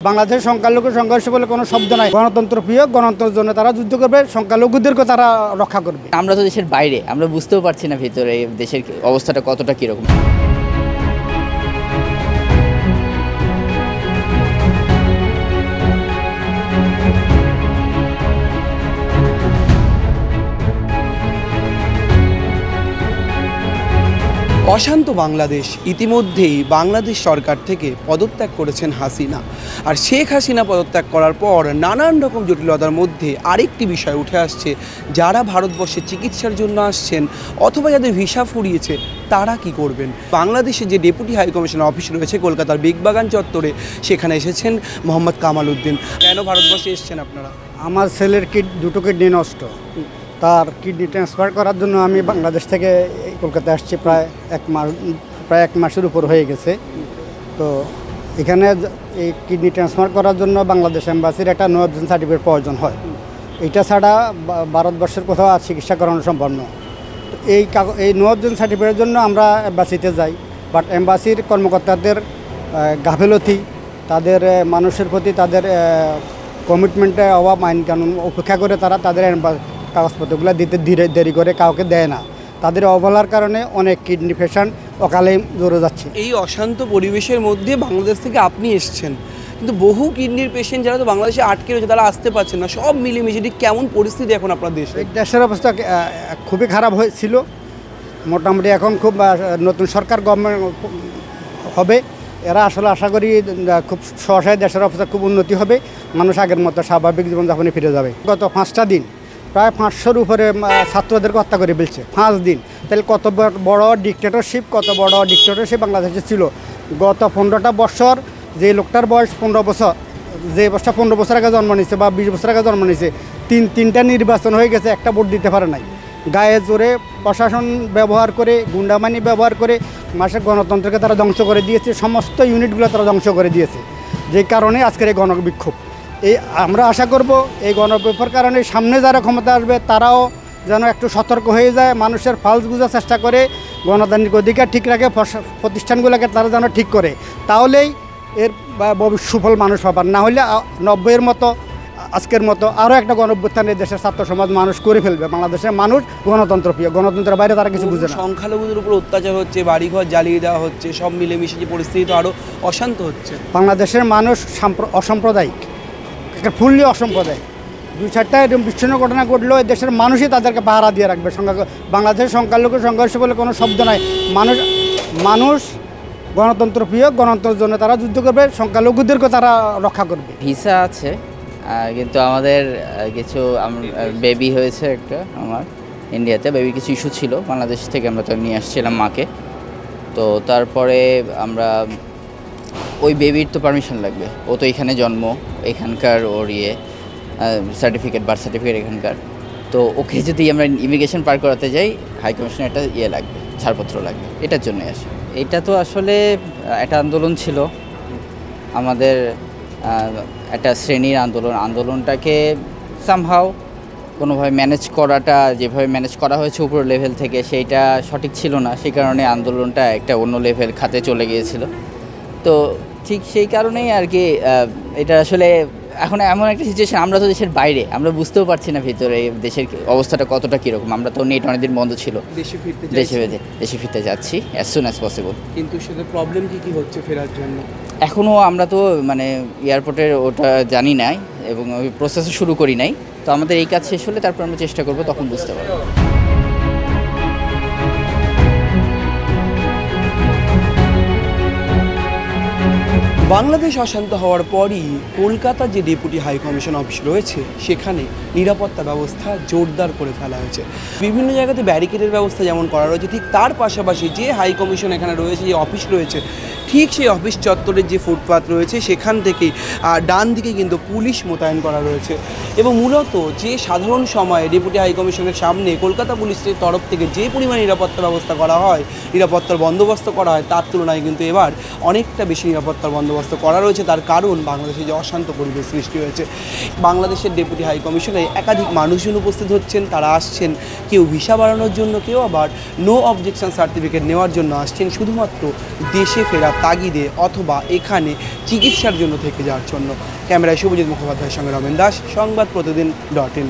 বাংলাদেশের সংখ্যালঘু সংঘর্ষ বলে কোনো শব্দ নাই। গণতন্ত্র প্রিয়, গণতন্ত্রের জন্য তারা যুদ্ধ করবে, সংখ্যালঘুদেরকে তারা রক্ষা করবে। আমরা তো দেশের বাইরে, আমরা বুঝতেও পারছি না ভিতরে দেশের অবস্থাটা কতটা কীরকম। অশান্ত বাংলাদেশ। ইতিমধ্যেই বাংলাদেশ সরকার থেকে পদত্যাগ করেছেন হাসিনা। আর শেখ হাসিনা পদত্যাগ করার পর নানান রকম জটিলতার মধ্যে আরেকটি বিষয় উঠে আসছে, যারা ভারতবর্ষে চিকিৎসার জন্য আসছেন অথবা যাদের ভিসা ফুরিয়েছে তারা কি করবেন। বাংলাদেশে যে ডেপুটি হাই কমিশনার অফিস রয়েছে কলকাতার বিগবাগান চত্বরে, সেখানে এসেছেন মোহাম্মদ কামাল উদ্দিন। কেন ভারতবর্ষে এসেছেন আপনারা? আমার ছেলের দুটো কিডনি নষ্ট, তার কিডনি ট্রান্সফার করার জন্য আমি বাংলাদেশ থেকে কলকাতায় আসছি। প্রায় এক মাসের উপর হয়ে গেছে। তো এখানে এই কিডনি ট্রান্সফার করার জন্য বাংলাদেশ এম্বাসির একটা নো অবজেকশন সার্টিফিকেট প্রয়োজন হয়। এটা ছাড়া ভারতবর্ষের কোথাও চিকিৎসা করানো সম্ভব নয়। তো এই নো অবজেকশন সার্টিফিকেটের জন্য আমরা এম্বাসিতে যাই, বাট এম্বাসির কর্মকর্তাদের গাফিলতি, তাদের মানুষের প্রতি তাদের কমিটমেন্টের অভাব, আইন কানুন উপেক্ষা করে তারা তাদের কাগজপত্রগুলো দিতে দেরি করে, কাউকে দেয় না। তাদের অবহেলার কারণে অনেক কিডনি পেশেন্ট অকালে জড়ে যাচ্ছে। এই অশান্ত পরিবেশের মধ্যে বাংলাদেশ থেকে আপনি এসছেন, কিন্তু বহু কিডনির পেশেন্ট যারা তো বাংলাদেশে আটকে রয়েছে তারা আসতে পারছেন না। সব মিলেমিশে ঠিক কেমন পরিস্থিতি এখন আপনার দেশে? দেশের অবস্থা খুবই খারাপ হয়েছিল। মোটামুটি এখন খুব নতুন সরকার গভর্নমেন্ট হবে, এরা আসলে আশা করি খুব সহসায় দেশের অবস্থা খুব উন্নতি হবে, মানুষ আগের মতো স্বাভাবিক জীবনযাপনে ফিরে যাবে। গত 5টা দিন প্রায় 500-র উপরে ছাত্রদেরকে হত্যা করে ফেলছে 5 দিন। তাহলে কত বড় ডিক্টেটরশিপ বাংলাদেশে ছিল। গত 15টা বছর যে লোকটার বয়স 15 বছর, যে বছরটা 15 বছর আগে জন্ম নিয়েছে বা 20 বছর আগে জন্ম নিয়েছে, তিনটা নির্বাচন হয়ে গেছে, একটা ভোট দিতে পারে নাই। গায়ে জোরে প্রশাসন ব্যবহার করে, গুন্ডামানি ব্যবহার করে মাসের গণতন্ত্রকে তারা ধ্বংস করে দিয়েছে, সমস্ত ইউনিটগুলো তারা ধ্বংস করে দিয়েছে। যে কারণে আজকের এই গণবিক্ষোভ। আমরা আশা করব এই গণবিক্ষোভের কারণে সামনে যারা ক্ষমতা আসবে তারাও যেন একটু সতর্ক হয়ে যায়, মানুষের ফালস বোঝার চেষ্টা করে, গণতান্ত্রিক অধিকার ঠিক রাখে, প্রতিষ্ঠানগুলোকে তারা যেন ঠিক করে, তাহলেই এর সুফল মানুষ পাবার। না হলে 90-এর মতো, আজকের মতো আরও একটা গণঅভ্যুত্থান এই দেশের ছাত্র সমাজ মানুষ করে ফেলবে। বাংলাদেশের মানুষ গণতন্ত্র প্রিয়, গণতন্ত্রের বাইরে তারা কিছু বুঝে না। সংখ্যালঘুদের উপর অত্যাচার হচ্ছে, বাড়িঘর জ্বালিয়ে দেওয়া হচ্ছে, সব মিলেমিশে যে পরিস্থিতি তো আরও অশান্ত হচ্ছে। বাংলাদেশের মানুষ অসাম্প্রদায়িক, একটা ফুললি অসাম্প্রদায়িক। 2-4টা এরকম বিচ্ছিন্ন ঘটনা ঘটলেও এই দেশের মানুষই তাদেরকে পাহারা দিয়ে রাখবে। বাংলাদেশের সংখ্যালঘু সংঘর্ষ বলে কোনো শব্দ নাই। মানুষ গণতন্ত্র প্রিয়, গণতন্ত্রের জন্য তারা যুদ্ধ করবে, সংখ্যালঘুদেরকে তারা রক্ষা করবে। ভিসা আছে, কিন্তু আমাদের কিছু বেবি হয়েছে একটা, আমার ইন্ডিয়াতে বেবি কিছু ইস্যু ছিল, বাংলাদেশ থেকে আমরা তো নিয়ে আসছিলাম মাকে। তো তারপরে আমরা ওই বেবির তো পারমিশন লাগবে, ও তো এখানে জন্ম, এখানকার ওর সার্টিফিকেট, বার্থ সার্টিফিকেট এখানকার। তো ওকে যদি আমরা ইমিগ্রেশন পার করাতে যাই, হাই কমিশনের একটা লাগবে, ছাড়পত্র লাগবে, এটার জন্য আসে। এটা তো আসলে একটা আন্দোলন ছিল আমাদের, একটা শ্রেণীর আন্দোলনটাকে সামহাও কোনোভাবে ম্যানেজ করাটা, যেভাবে ম্যানেজ করা হয়েছে উপর লেভেল থেকে, সেইটা সঠিক ছিল না। সেই কারণে আন্দোলনটা একটা অন্য লেভেল খাতে চলে গিয়েছিল। তো ঠিক সেই কারণেই আর কি এটা আসলে এখন এমন একটা সিচুয়েশন, আমরা তো দেশের বাইরে, আমরা বুঝতেও পারছি না ভিতরে দেশের অবস্থাটা কতটা কীরকম। আমরা তো নেট অনেকদিন বন্ধ ছিল, দেশে ফিরতে যাচ্ছি অ্যাজ সুন অ্যাজ পসিবল। কিন্তু সেটা প্রবলেম কী হচ্ছে ফেরার জন্য? এখনও আমরা তো মানে এয়ারপোর্টের ওটা জানি নাই এবং ওই প্রসেসও শুরু করি নাই। তো আমাদের এই কাজ শেষ হলে তারপর আমরা চেষ্টা করবো, তখন বুঝতে পারবো। বাংলাদেশ অশান্ত হওয়ার পরই কলকাতার যে ডেপুটি হাই কমিশন অফিস রয়েছে সেখানে নিরাপত্তা ব্যবস্থা জোরদার করে ফেলা হয়েছে। বিভিন্ন জায়গাতে ব্যারিকেডের ব্যবস্থা যেমন করা রয়েছে, ঠিক তার পাশাপাশি যে হাই কমিশন এখানে রয়েছে, যে অফিস রয়েছে, ঠিক সেই অফিস চত্বরের যে ফুটপাথ রয়েছে সেখান থেকেই ডান দিকে কিন্তু পুলিশ মোতায়েন করা রয়েছে। এবং মূলত যে সাধারণ সময়ে ডেপুটি হাই কমিশনের সামনে কলকাতা পুলিশের তরফ থেকে যে পরিমাণ নিরাপত্তা ব্যবস্থা করা হয়, নিরাপত্তার বন্দোবস্ত করা হয়, তার তুলনায় কিন্তু এবার অনেকটা বেশি নিরাপত্তার বন্দোবস্ত বন্দোবস্ত করা রয়েছে, তার কারণ বাংলাদেশে যে অশান্ত পরিবেশ সৃষ্টি হয়েছে। বাংলাদেশের ডেপুটি হাই কমিশনে একাধিক মানুষজন উপস্থিত হচ্ছেন, তারা আসছেন কেউ ভিসা বাড়ানোর জন্য, কেউ আবার নো অবজেকশন সার্টিফিকেট নেওয়ার জন্য আসছেন শুধুমাত্র দেশে ফেরার তাগিদে অথবা এখানে চিকিৎসার জন্য থেকে যাওয়ার জন্য। ক্যামেরায় শুভজিৎ মুখোপাধ্যায়ের সঙ্গে রমেন দাস, সংবাদ প্রতিদিন .in।